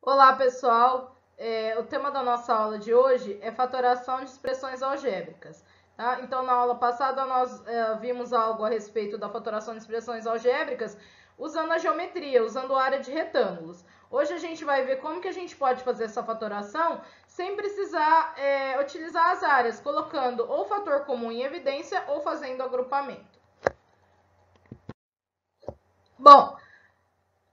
Olá, pessoal! O tema da nossa aula de hoje é fatoração de expressões algébricas. Tá? Então, na aula passada, nós vimos algo a respeito da fatoração de expressões algébricas usando a geometria, usando a área de retângulos. Hoje a gente vai ver como que a gente pode fazer essa fatoração sem precisar utilizar as áreas, colocando ou fator comum em evidência ou fazendo agrupamento. Bom,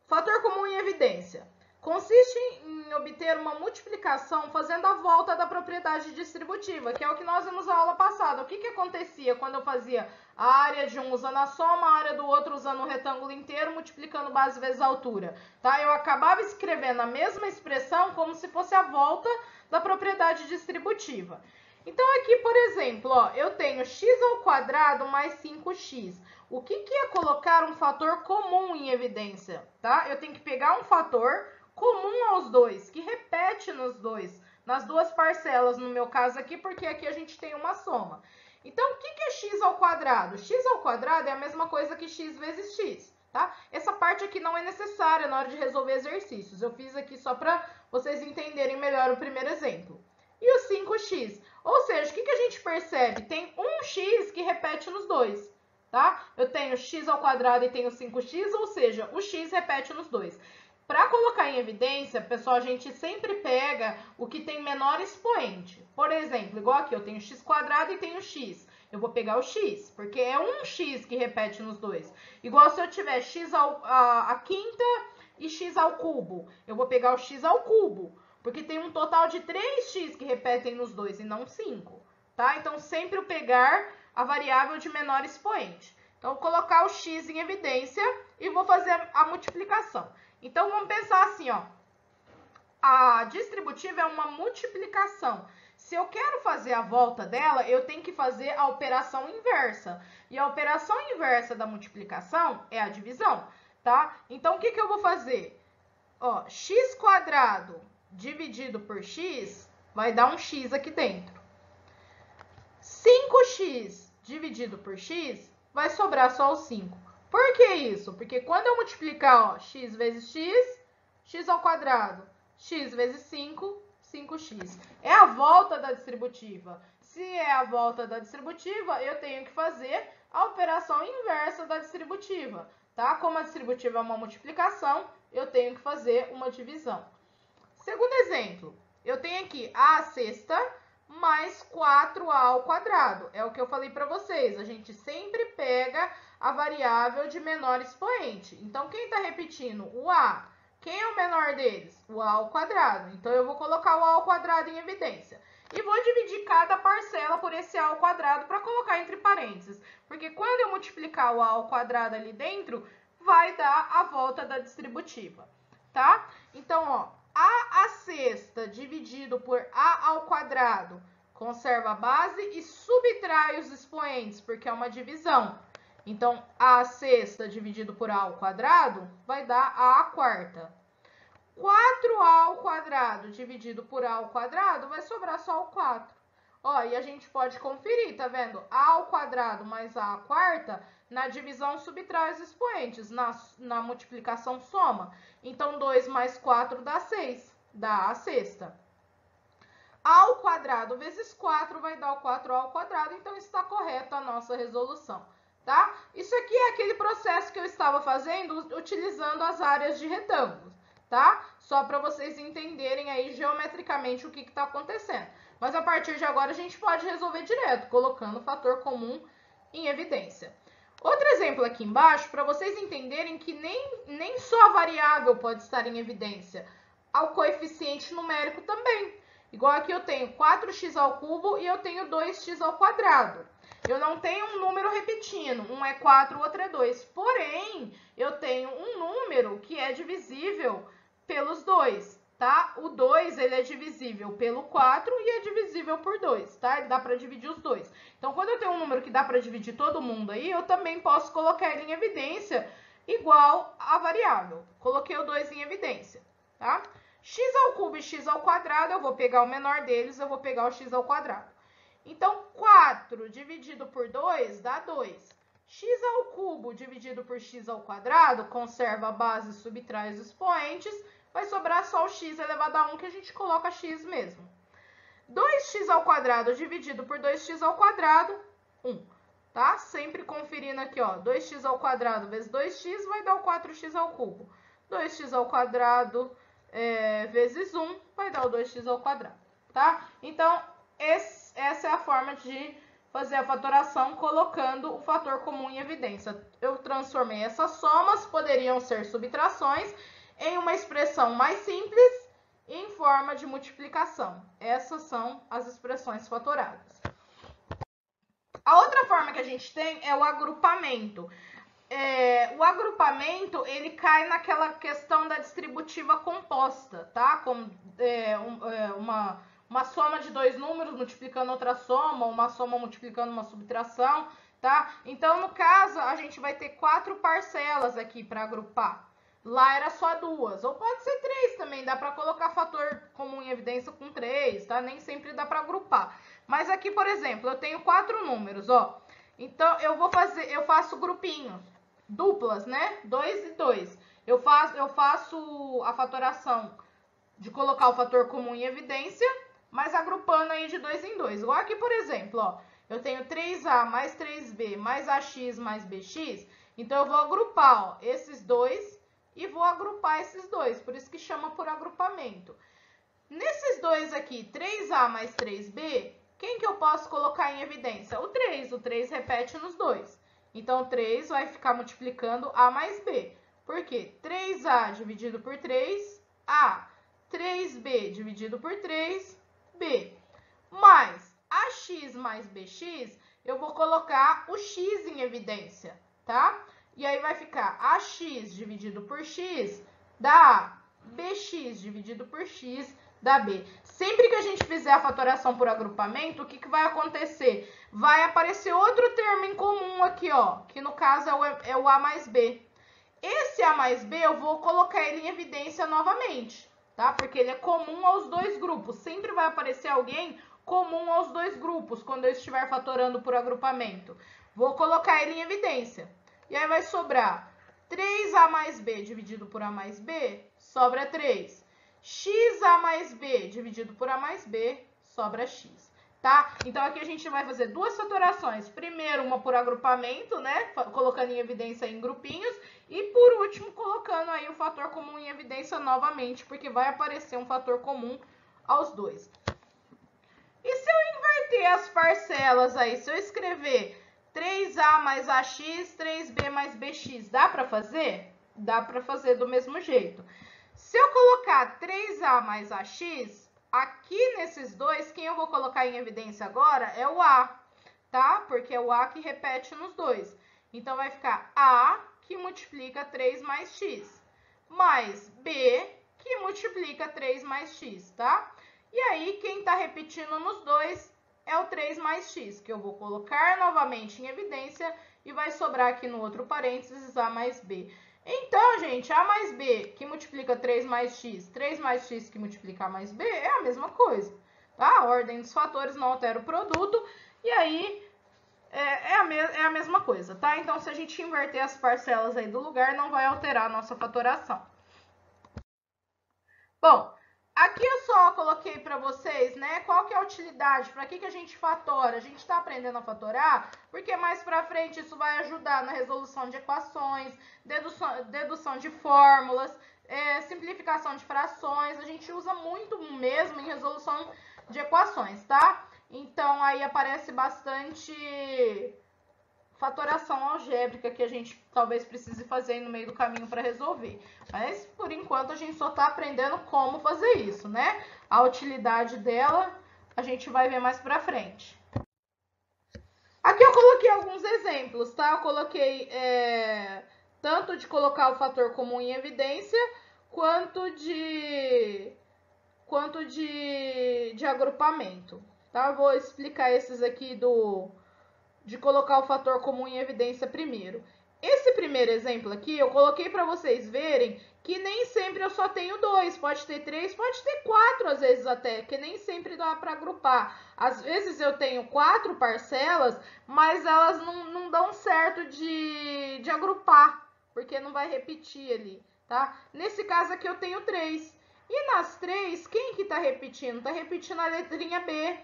fator comum em evidência consiste em obter uma multiplicação fazendo a volta da propriedade distributiva, que é o que nós vimos na aula passada. O que acontecia quando eu fazia a área de um usando a soma, a área do outro usando o retângulo inteiro, multiplicando base vezes altura? Tá? Eu acabava escrevendo a mesma expressão como se fosse a volta da propriedade distributiva. Então, aqui, por exemplo, ó, eu tenho x ao quadrado mais 5x. O que é colocar um fator comum em evidência? Tá? Eu tenho que pegar um fator comum aos dois, que repete nos dois, nas duas parcelas, no meu caso aqui, porque aqui a gente tem uma soma. Então, o que é x ao quadrado? X ao quadrado é a mesma coisa que x vezes x, tá? Essa parte aqui não é necessária na hora de resolver exercícios. Eu fiz aqui só para vocês entenderem melhor o primeiro exemplo. E o 5x? Ou seja, o que a gente percebe? Tem um x que repete nos dois, tá? Eu tenho x ao quadrado e tenho 5x, ou seja, o x repete nos dois. Para colocar em evidência, pessoal, a gente sempre pega o que tem menor expoente. Por exemplo, igual aqui, eu tenho x quadrado e tenho x. Eu vou pegar o x, porque é um x que repete nos dois. Igual se eu tiver x a quinta e x ao cubo. Eu vou pegar o x ao cubo, porque tem um total de 3x que repetem nos dois e não 5. Tá? Então, sempre eu pegar a variável de menor expoente. Então, vou colocar o x em evidência e vou fazer a multiplicação. Então, vamos pensar assim, ó. A distributiva é uma multiplicação. Se eu quero fazer a volta dela, eu tenho que fazer a operação inversa. E a operação inversa da multiplicação é a divisão, tá? Então, o que eu vou fazer? Ó, x quadrado dividido por x vai dar um x aqui dentro. 5x dividido por x vai sobrar só o 5. Por que isso? Porque quando eu multiplicar, ó, x vezes x, x ao quadrado, x vezes 5, 5x. É a volta da distributiva. Se é a volta da distributiva, eu tenho que fazer a operação inversa da distributiva, tá? Como a distributiva é uma multiplicação, eu tenho que fazer uma divisão. Segundo exemplo, eu tenho aqui a sexta mais 4a ao quadrado. É o que eu falei para vocês. A gente sempre pega a variável de menor expoente. Então, quem está repetindo? O a. Quem é o menor deles? O a ao quadrado. Então, eu vou colocar o a ao quadrado em evidência. E vou dividir cada parcela por esse a ao quadrado para colocar entre parênteses. Porque quando eu multiplicar o a ao quadrado ali dentro, vai dar a volta da distributiva, tá? Então, ó, a sexta dividido por a ao quadrado conserva a base e subtrai os expoentes, porque é uma divisão. Então, a sexta dividido por a ao quadrado vai dar a quarta. 4a ao quadrado dividido por a ao quadrado vai sobrar só o 4. Ó, e a gente pode conferir, tá vendo? A ao quadrado mais a quarta, na divisão subtrai os expoentes, na multiplicação soma. Então, 2 mais 4 dá 6, dá a sexta. A ao quadrado vezes 4 vai dar o 4a ao quadrado, então está correta a nossa resolução, tá? Isso aqui é aquele processo que eu estava fazendo utilizando as áreas de retângulos, tá? Só para vocês entenderem aí geometricamente o que está acontecendo. Mas a partir de agora a gente pode resolver direto, colocando o fator comum em evidência. Outro exemplo aqui embaixo, para vocês entenderem que nem só a variável pode estar em evidência, o coeficiente numérico também. Igual aqui eu tenho 4x ao cubo e eu tenho 2x ao quadrado. Eu não tenho um número repetindo, um é 4, o outro é 2. Porém, eu tenho um número que é divisível pelos dois, tá? O 2, ele é divisível pelo 4 e é divisível por 2, tá? Dá para dividir os dois. Então, quando eu tenho um número que dá para dividir todo mundo aí, eu também posso colocar ele em evidência igual a variável. Coloquei o 2 em evidência, tá? X ao cubo e x ao quadrado, eu vou pegar o menor deles, eu vou pegar o x ao quadrado. Então, 4 dividido por 2 dá 2. X ao cubo dividido por x ao quadrado, conserva a base e subtrai os expoentes, vai sobrar só o x elevado a 1 que a gente coloca x mesmo. 2x ao quadrado dividido por 2x ao quadrado, 1. Tá? Sempre conferindo aqui, ó. 2x ao quadrado vezes 2x vai dar o 4x ao cubo. 2x ao quadrado vezes 1 vai dar o 2x ao quadrado. Tá? Então, essa é a forma de fazer a fatoração colocando o fator comum em evidência. Eu transformei essas somas, poderiam ser subtrações, em uma expressão mais simples e em forma de multiplicação. Essas são as expressões fatoradas. A outra forma que a gente tem é o agrupamento. O agrupamento, ele cai naquela questão da distributiva composta, tá? Como uma soma de dois números multiplicando outra soma, uma soma multiplicando uma subtração, tá? Então, no caso, a gente vai ter 4 parcelas aqui para agrupar. Lá era só 2, ou pode ser 3 também, dá para colocar fator comum em evidência com 3, tá? Nem sempre dá para agrupar. Mas aqui, por exemplo, eu tenho 4 números, ó. Então, eu faço grupinhos, duplas, né? 2 e 2. Eu faço a fatoração de colocar o fator comum em evidência, mas agrupando aí de 2 em 2. Igual aqui, por exemplo, ó, eu tenho 3a mais 3b mais ax mais bx, então eu vou agrupar, ó, esses dois e vou agrupar esses dois, por isso que chama por agrupamento. Nesses dois aqui, 3a mais 3b, quem que eu posso colocar em evidência? O 3 repete nos dois. Então, 3 vai ficar multiplicando a mais b. Por quê? 3a dividido por 3, a. 3b dividido por 3, b. Mais ax mais bx, eu vou colocar o x em evidência, tá? E aí vai ficar ax dividido por x dá a, bx dividido por x dá b. Sempre que a gente fizer a fatoração por agrupamento, o que vai acontecer? Vai aparecer outro termo em comum aqui, ó, que no caso é o a mais b. Esse a mais b eu vou colocar ele em evidência novamente, tá? Porque ele é comum aos dois grupos. Sempre vai aparecer alguém comum aos dois grupos quando eu estiver fatorando por agrupamento. Vou colocar ele em evidência. E aí vai sobrar 3a mais b dividido por a mais b, sobra 3. Xa mais b dividido por a mais b, sobra x, tá? Então, aqui a gente vai fazer duas fatorações. Primeiro, uma por agrupamento, né? Colocando em evidência em grupinhos. E, por último, colocando aí o fator comum em evidência novamente, porque vai aparecer um fator comum aos dois. E se eu inverter as parcelas aí? Se eu escrever 3a mais ax, 3b mais bx, dá para fazer? Dá para fazer do mesmo jeito. Se eu colocar 3a mais ax, aqui nesses dois, quem eu vou colocar em evidência agora é o a, tá? Porque é o a que repete nos dois. Então, vai ficar a que multiplica 3 mais x, mais b que multiplica 3 mais x, tá? E aí, quem está repetindo nos dois é o 3 mais x, que eu vou colocar novamente em evidência e vai sobrar aqui no outro parênteses a mais b. Então, gente, a mais b que multiplica 3 mais x que multiplica a mais b é a mesma coisa, tá? A ordem dos fatores não altera o produto e aí é a mesma coisa, tá? Então, se a gente inverter as parcelas aí do lugar, não vai alterar a nossa fatoração. Bom, aqui eu só coloquei para vocês, né, qual que é a utilidade, para que a gente fatora. A gente está aprendendo a fatorar, porque mais para frente isso vai ajudar na resolução de equações, dedução de fórmulas, simplificação de frações. A gente usa muito mesmo em resolução de equações, tá? Então, aí aparece bastante fatoração algébrica que a gente talvez precise fazer no meio do caminho para resolver. Mas, por enquanto, a gente só está aprendendo como fazer isso, né? A utilidade dela a gente vai ver mais para frente. Aqui eu coloquei alguns exemplos, tá? Eu coloquei tanto de colocar o fator comum em evidência, quanto de agrupamento, tá? Eu vou explicar esses aqui de colocar o fator comum em evidência primeiro. Esse primeiro exemplo aqui, eu coloquei para vocês verem que nem sempre eu só tenho 2, pode ter 3, pode ter 4 às vezes até, que nem sempre dá para agrupar. Às vezes eu tenho 4 parcelas, mas elas não dão certo de agrupar, porque não vai repetir ali, tá? Nesse caso aqui eu tenho 3. E nas 3, quem que tá repetindo? Tá repetindo a letrinha B,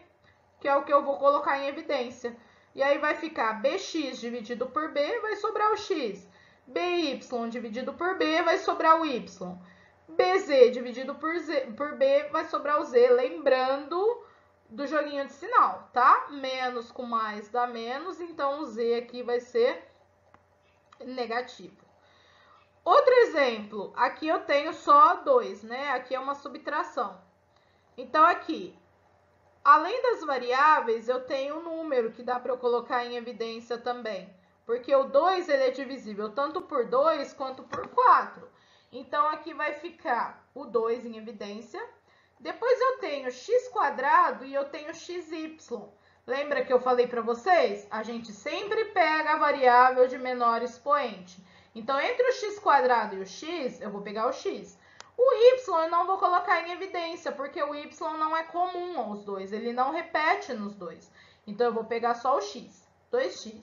que é o que eu vou colocar em evidência. E aí vai ficar BX dividido por B, vai sobrar o X. BY dividido por B, vai sobrar o Y. BZ dividido por B, vai sobrar o Z. Lembrando do joguinho de sinal, tá? Menos com mais dá menos, então o Z aqui vai ser negativo. Outro exemplo, aqui eu tenho só 2, né? Aqui é uma subtração. Então, aqui, além das variáveis, eu tenho um número que dá para eu colocar em evidência também. Porque o 2, ele é divisível tanto por 2 quanto por 4. Então, aqui vai ficar o 2 em evidência. Depois eu tenho x² e eu tenho xy. Lembra que eu falei para vocês? A gente sempre pega a variável de menor expoente. Então, entre o x² e o x, eu vou pegar o x. O y eu não vou colocar em evidência, porque o y não é comum aos dois. Ele não repete nos dois. Então, eu vou pegar só o x. 2x.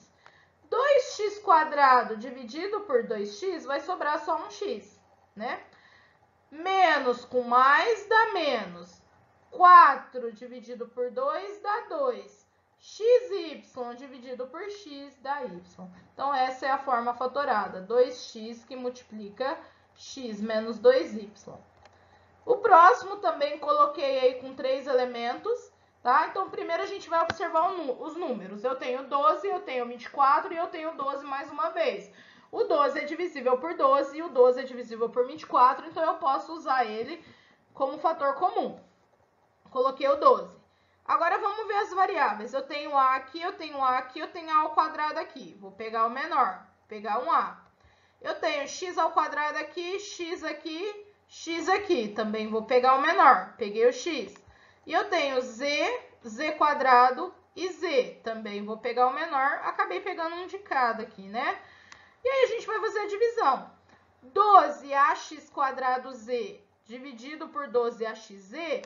2x² dividido por 2x vai sobrar só um x, né? Menos com mais dá menos. 4 dividido por 2 dá 2. XY dividido por x dá y. Então, essa é a forma fatorada. 2x que multiplica x menos 2y. O próximo também coloquei aí com 3 elementos, tá? Então, primeiro a gente vai observar os números. Eu tenho 12, eu tenho 24 e eu tenho 12 mais uma vez. O 12 é divisível por 12 e o 12 é divisível por 24, então eu posso usar ele como fator comum. Coloquei o 12. Agora, vamos ver as variáveis. Eu tenho A aqui, eu tenho A aqui, eu tenho A² aqui. Vou pegar o menor, pegar um A. Eu tenho x² aqui, x aqui. Também vou pegar o menor, peguei o x. E eu tenho z² e z. Também vou pegar o menor, acabei pegando um de cada aqui, né? E aí, a gente vai fazer a divisão. 12ax² dividido por 12axz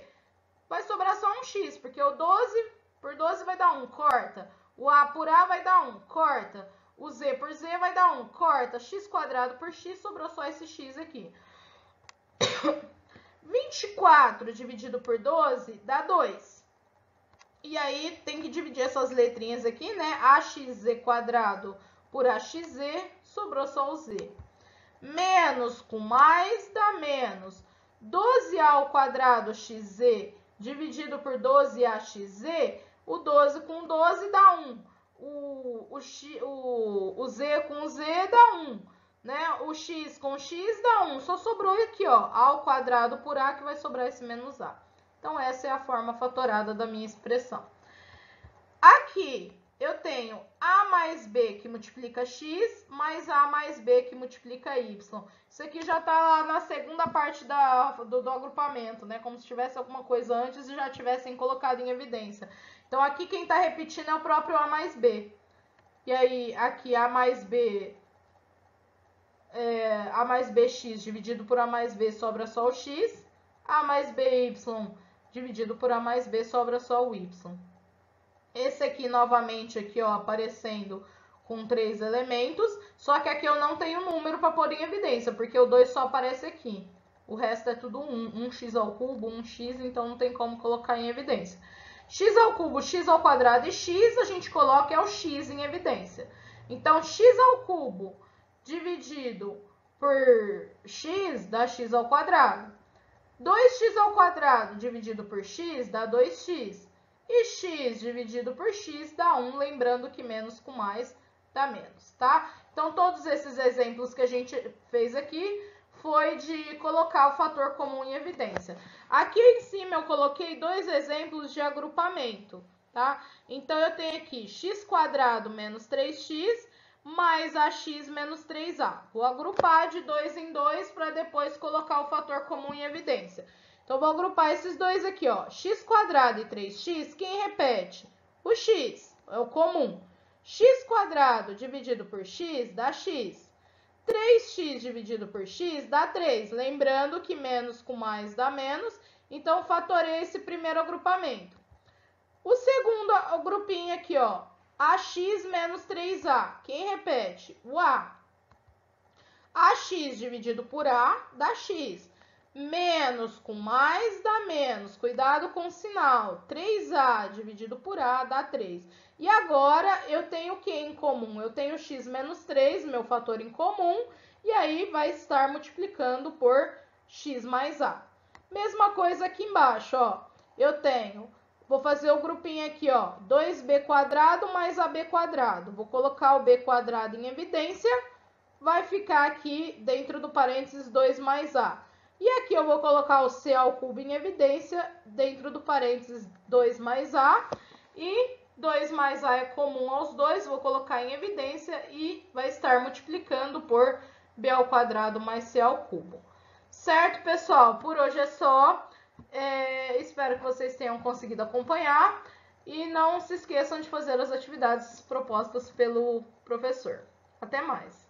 vai sobrar só um x, porque o 12 por 12 vai dar 1, corta. O a por a vai dar 1, corta. O z por z vai dar 1, corta. X² por x, sobrou só esse x aqui. 24 dividido por 12 dá 2. E aí, tem que dividir essas letrinhas aqui, né? Axz² por axz, sobrou só o z. Menos com mais dá menos. 12a² xz dividido por 12ax, o 12 com 12 dá 1. O z com z dá 1. Né? O x com x dá 1. Só sobrou aqui, ó, a² por a, que vai sobrar esse menos a. Então, essa é a forma fatorada da minha expressão. Aqui, eu tenho a mais b que multiplica x, mais a mais b que multiplica y. Isso aqui já está lá na segunda parte do agrupamento, né? Como se tivesse alguma coisa antes e já tivessem colocado em evidência. Então, aqui quem está repetindo é o próprio a mais b. E aí, aqui a mais b, a mais bx dividido por a mais b sobra só o x. A mais by dividido por a mais b sobra só o y. Esse aqui, novamente, aqui, ó, aparecendo com 3 elementos, só que aqui eu não tenho número para pôr em evidência, porque o 2 só aparece aqui. O resto é tudo 1, 1x², 1x, então não tem como colocar em evidência. x², x² e x, a gente coloca é o x em evidência. Então, x² dividido por x dá x². 2x² dividido por x dá 2x. E x dividido por x dá 1, lembrando que menos com mais dá menos, tá? Então, todos esses exemplos que a gente fez aqui foi de colocar o fator comum em evidência. Aqui em cima eu coloquei 2 exemplos de agrupamento, tá? Então, eu tenho aqui x² menos 3x mais ax menos 3a. Vou agrupar de 2 em 2 para depois colocar o fator comum em evidência. Então, vou agrupar esses dois aqui, ó. x² e 3x, quem repete? O x, é o comum. x² dividido por x dá x. 3x dividido por x dá 3. Lembrando que menos com mais dá menos. Então, fatorei esse primeiro agrupamento. O segundo grupinho aqui, ó. Ax menos 3a. Quem repete? O a. Ax dividido por a dá x. Menos com mais dá menos. Cuidado com o sinal. 3A dividido por A dá 3. E agora eu tenho o que em comum? Eu tenho x menos 3, meu fator em comum. E aí vai estar multiplicando por x mais A. Mesma coisa aqui embaixo, ó. Eu tenho, vou fazer o grupinho aqui, ó. 2b quadrado mais ab quadrado. Vou colocar o b quadrado em evidência. Vai ficar aqui dentro do parênteses 2 mais A. E aqui eu vou colocar o c ao cubo em evidência, dentro do parênteses 2 mais A. E 2 mais A é comum aos dois, vou colocar em evidência e vai estar multiplicando por b ao quadrado mais c ao cubo. Certo, pessoal? Por hoje é só. Espero que vocês tenham conseguido acompanhar. E não se esqueçam de fazer as atividades propostas pelo professor. Até mais!